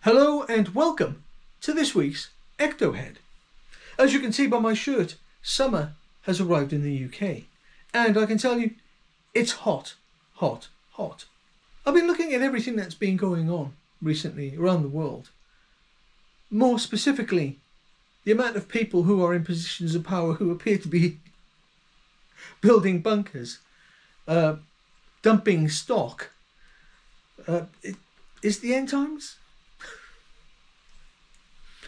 Hello and welcome to this week's Ectohead. As you can see by my shirt, summer has arrived in the UK, and I can tell you it's hot, hot, hot. I've been looking at everything that's been going on recently around the world. More specifically, the amount of people who are in positions of power who appear to be building bunkers, dumping stock. Is the end times?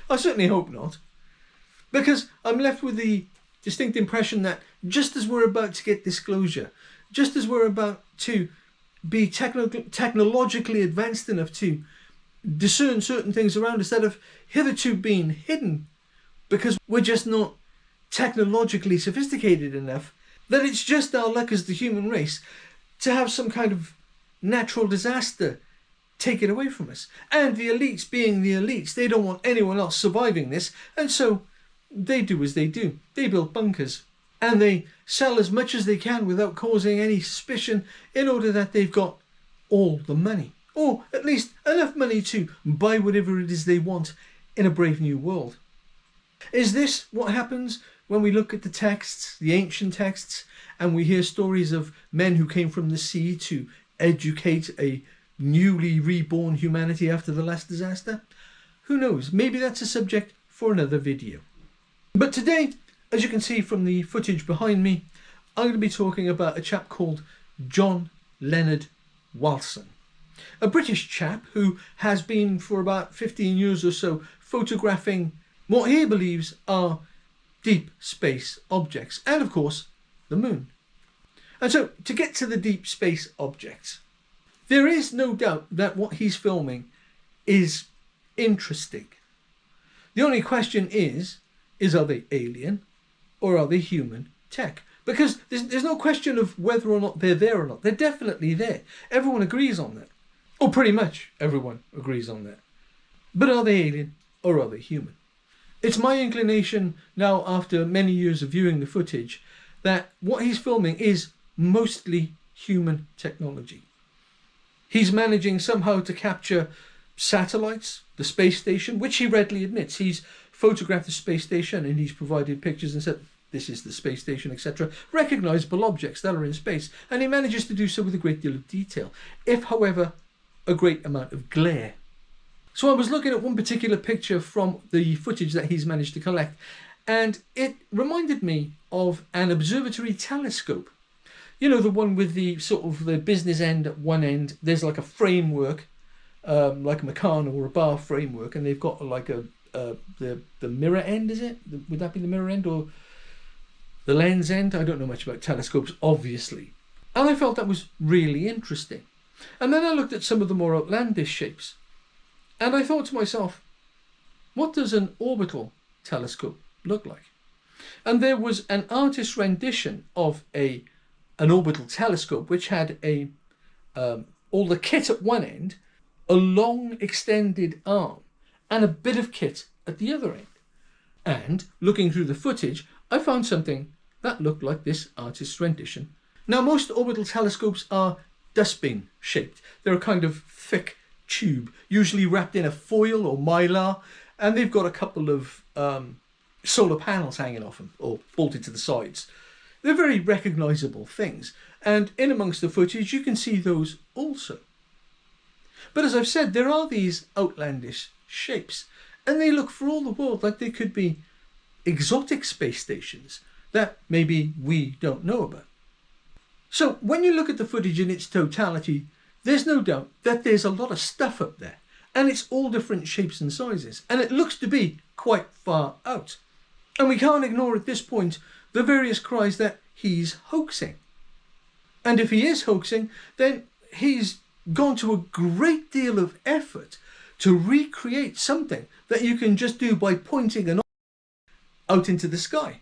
I certainly hope not, because I'm left with the distinct impression that just as we're about to get disclosure, just as we're about to be technologically advanced enough to discern certain things around us that have hitherto been hidden because we're just not technologically sophisticated enough, that it's just our luck as the human race to have some kind of natural disaster take it away from us. And the elites being the elites, they don't want anyone else surviving this, and so they do as they do. They build bunkers and they sell as much as they can without causing any suspicion in order that they've got all the money, or at least enough money to buy whatever it is they want in a brave new world. Is this what happens when we look at the texts, the ancient texts, and we hear stories of men who came from the sea to educate a newly reborn humanity after the last disaster? Who knows? Maybe that's a subject for another video. But today, as you can see from the footage behind me, I'm going to be talking about a chap called John Leonard Walson. A British chap who has been for about 15 years or so photographing what he believes are deep space objects, and of course the moon. And so to get to the deep space objects, there is no doubt that what he's filming is interesting. The only question is are they alien or are they human tech? Because there's no question of whether or not they're there or not. They're definitely there. Everyone agrees on that. Or pretty much everyone agrees on that. But are they alien or are they human? It's my inclination now, after many years of viewing the footage, that what he's filming is mostly human technology. He's managing somehow to capture satellites, the space station, which he readily admits. He's photographed the space station and he's provided pictures and said, this is the space station, etc. Recognizable objects that are in space. And he manages to do so with a great deal of detail, if, however, a great amount of glare. So I was looking at one particular picture from the footage that he's managed to collect, and it reminded me of an observatory telescope. You know, the one with the sort of the business end at one end. There's like a framework, like a Meccano or a bar framework, and they've got like the mirror end, is it? Would that be the mirror end or the lens end? I don't know much about telescopes, obviously. And I felt that was really interesting. And then I looked at some of the more outlandish shapes, and I thought to myself, what does an orbital telescope look like? And there was an artist's rendition of an orbital telescope which had all the kit at one end, a long extended arm, and a bit of kit at the other end. And looking through the footage, I found something that looked like this artist's rendition. Now, most orbital telescopes are dustbin shaped. They're a kind of thick tube, usually wrapped in a foil or mylar, and they've got a couple of solar panels hanging off them or bolted to the sides. They're very recognisable things, and in amongst the footage you can see those also. But as I've said, there are these outlandish shapes, and they look for all the world like they could be exotic space stations that maybe we don't know about. So when you look at the footage in its totality, there's no doubt that there's a lot of stuff up there, and it's all different shapes and sizes, and it looks to be quite far out. And we can't ignore at this point the various cries that he's hoaxing. And if he is hoaxing, then he's gone to a great deal of effort to recreate something that you can just do by pointing an object out into the sky.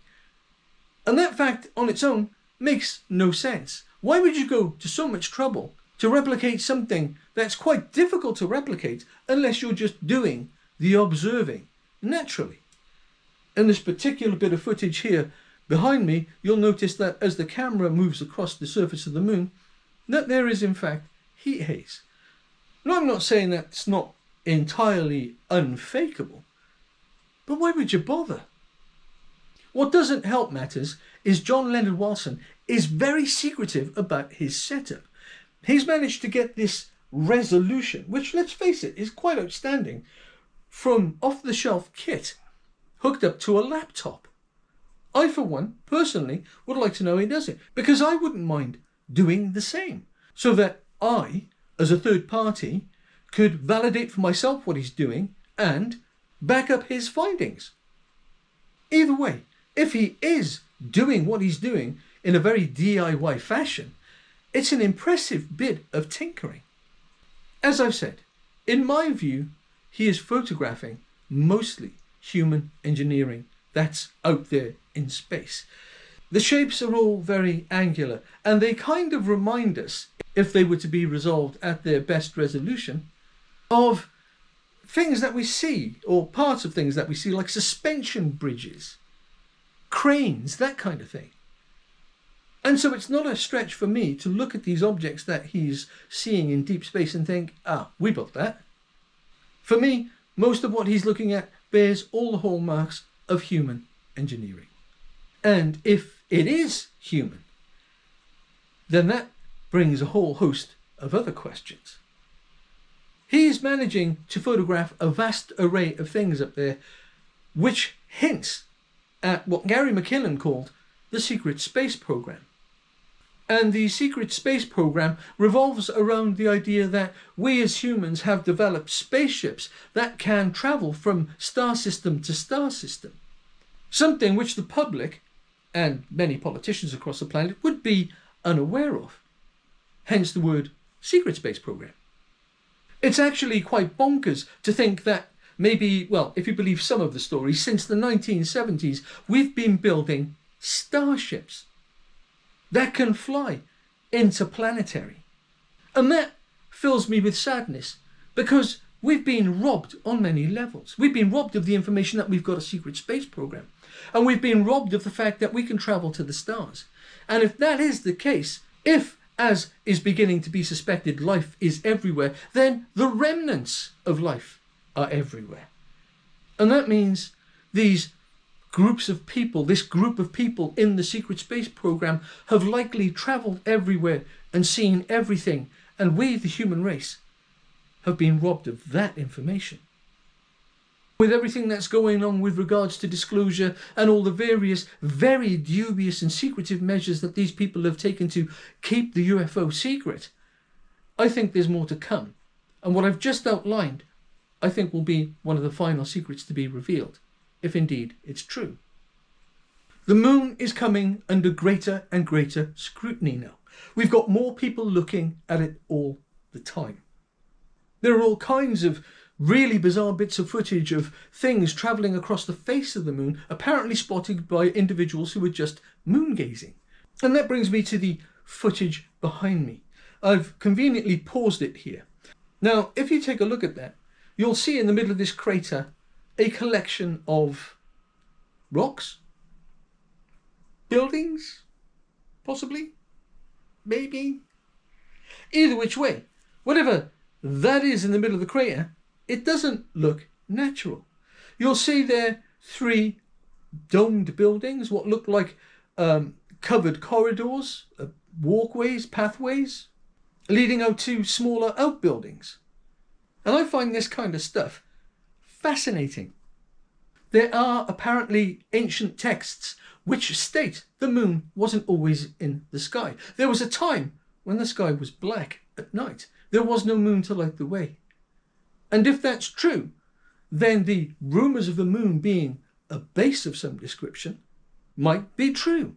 And that fact on its own makes no sense. Why would you go to so much trouble to replicate something that's quite difficult to replicate unless you're just doing the observing naturally? In this particular bit of footage here behind me, you'll notice that as the camera moves across the surface of the moon, that there is in fact heat haze. Now, I'm not saying that's not entirely unfakeable. But why would you bother? What doesn't help matters is John Leonard Walson is very secretive about his setup. He's managed to get this resolution, which, let's face it, is quite outstanding, from off-the-shelf kit hooked up to a laptop. I, for one, personally, would like to know he does it, because I wouldn't mind doing the same, so that I, as a third party, could validate for myself what he's doing and back up his findings. Either way, if he is doing what he's doing in a very DIY fashion, it's an impressive bit of tinkering. As I've said, in my view, he is photographing mostly human engineering that's out there in space. The shapes are all very angular, and they kind of remind us, if they were to be resolved at their best resolution, of things that we see, or parts of things that we see, like suspension bridges, cranes, that kind of thing. And so it's not a stretch for me to look at these objects that he's seeing in deep space and think, we built that. For me, most of what he's looking at bears all the hallmarks of human engineering. And if it is human, then that brings a whole host of other questions. He's managing to photograph a vast array of things up there, which hints at what Gary McKinnon called the secret space program. And the secret space program revolves around the idea that we as humans have developed spaceships that can travel from star system to star system. Something which the public, and many politicians across the planet, would be unaware of. Hence the word secret space program. It's actually quite bonkers to think that maybe, well, if you believe some of the stories, since the 1970s, we've been building starships that can fly interplanetary. And that fills me with sadness, because we've been robbed on many levels. We've been robbed of the information that we've got a secret space program. And we've been robbed of the fact that we can travel to the stars. And if that is the case, if, as is beginning to be suspected, life is everywhere, then the remnants of life are everywhere. And that means these groups of people, this group of people in the secret space program, have likely travelled everywhere and seen everything, and we, the human race, have been robbed of that information. With everything that's going on with regards to disclosure and all the various very dubious and secretive measures that these people have taken to keep the UFO secret, I think there's more to come. And what I've just outlined, I think, will be one of the final secrets to be revealed, if indeed it's true. The moon is coming under greater and greater scrutiny now. We've got more people looking at it all the time. There are all kinds of really bizarre bits of footage of things travelling across the face of the moon, apparently spotted by individuals who were just moon gazing. And that brings me to the footage behind me. I've conveniently paused it here. Now, if you take a look at that, you'll see in the middle of this crater a collection of rocks, buildings, possibly, maybe. Either which way, whatever that is in the middle of the crater, it doesn't look natural. You'll see there 3 domed buildings, what look like covered corridors, walkways, pathways, leading out to smaller outbuildings. And I find this kind of stuff fascinating. There are apparently ancient texts which state the moon wasn't always in the sky. There was a time when the sky was black at night. There was no moon to light the way. And if that's true, then the rumours of the moon being a base of some description might be true.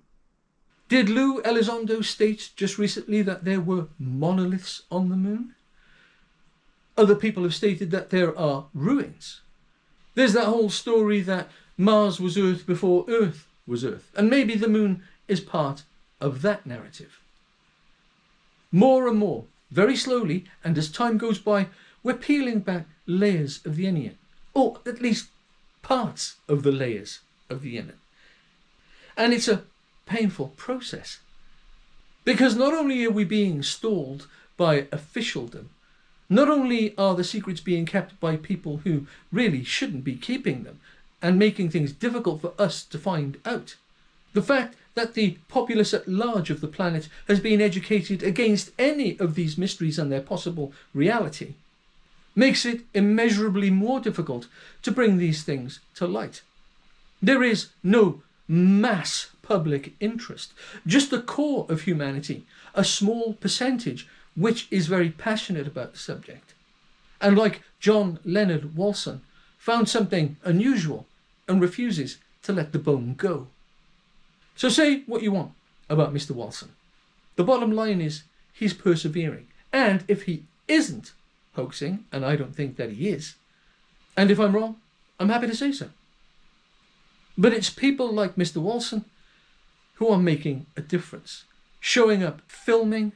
Did Lou Elizondo state just recently that there were monoliths on the moon? Other people have stated that there are ruins. There's that whole story that Mars was Earth before Earth was Earth, and maybe the moon is part of that narrative. More and more, very slowly, and as time goes by, we're peeling back layers of the onion, or at least parts of the layers of the onion. And it's a painful process, because not only are we being stalled by officialdom, Not only are the secrets being kept by people who really shouldn't be keeping them and making things difficult for us to find out, the fact that the populace at large of the planet has been educated against any of these mysteries and their possible reality makes it immeasurably more difficult to bring these things to light. There is no mass public interest, just the core of humanity, a small percentage which is very passionate about the subject, and like John Leonard Walson, found something unusual and refuses to let the bone go. So say what you want about Mr. Walson. The bottom line is he's persevering, and if he isn't hoaxing, and I don't think that he is, and if I'm wrong, I'm happy to say so. But it's people like Mr. Walson who are making a difference, showing up, filming,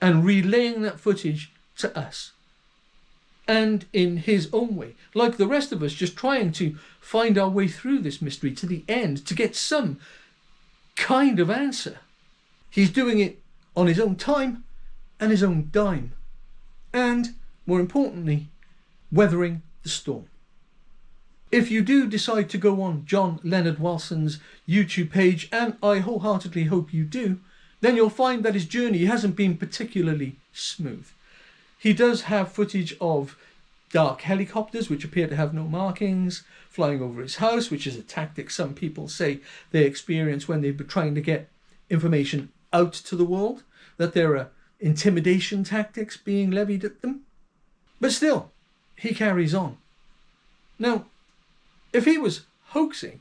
and relaying that footage to us. And in his own way, like the rest of us, just trying to find our way through this mystery to the end, to get some kind of answer. He's doing it on his own time and his own dime. And, more importantly, weathering the storm. If you do decide to go on John Leonard Walson's YouTube page, and I wholeheartedly hope you do, then you'll find that his journey hasn't been particularly smooth. He does have footage of dark helicopters which appear to have no markings, flying over his house, which is a tactic some people say they experience when they've been trying to get information out to the world, that there are intimidation tactics being levied at them. But still, he carries on. Now, if he was hoaxing,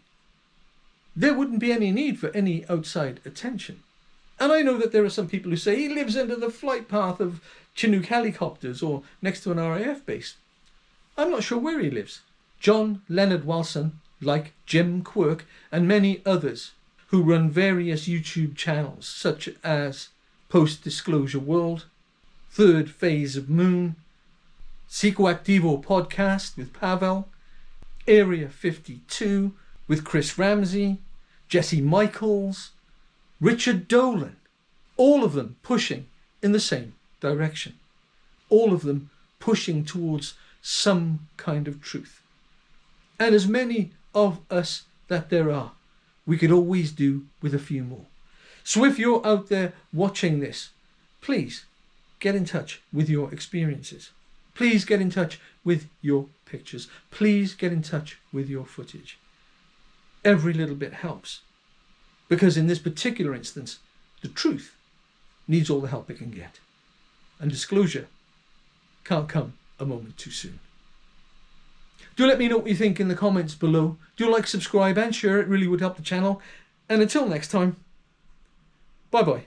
there wouldn't be any need for any outside attention. And I know that there are some people who say he lives under the flight path of Chinook helicopters or next to an RAF base. I'm not sure where he lives. John Leonard Walson, like Jim Quirk and many others who run various YouTube channels such as Post Disclosure World, Third Phase of Moon, Psychoactivo Podcast with Pavel, Area 52 with Chris Ramsey, Jesse Michaels, Richard Dolan, all of them pushing in the same direction. All of them pushing towards some kind of truth. And as many of us that there are, we could always do with a few more. So if you're out there watching this, please get in touch with your experiences. Please get in touch with your pictures. Please get in touch with your footage. Every little bit helps. Because in this particular instance, the truth needs all the help it can get. And disclosure can't come a moment too soon. Do let me know what you think in the comments below. Do like, subscribe and share. It really would help the channel. And until next time, bye bye.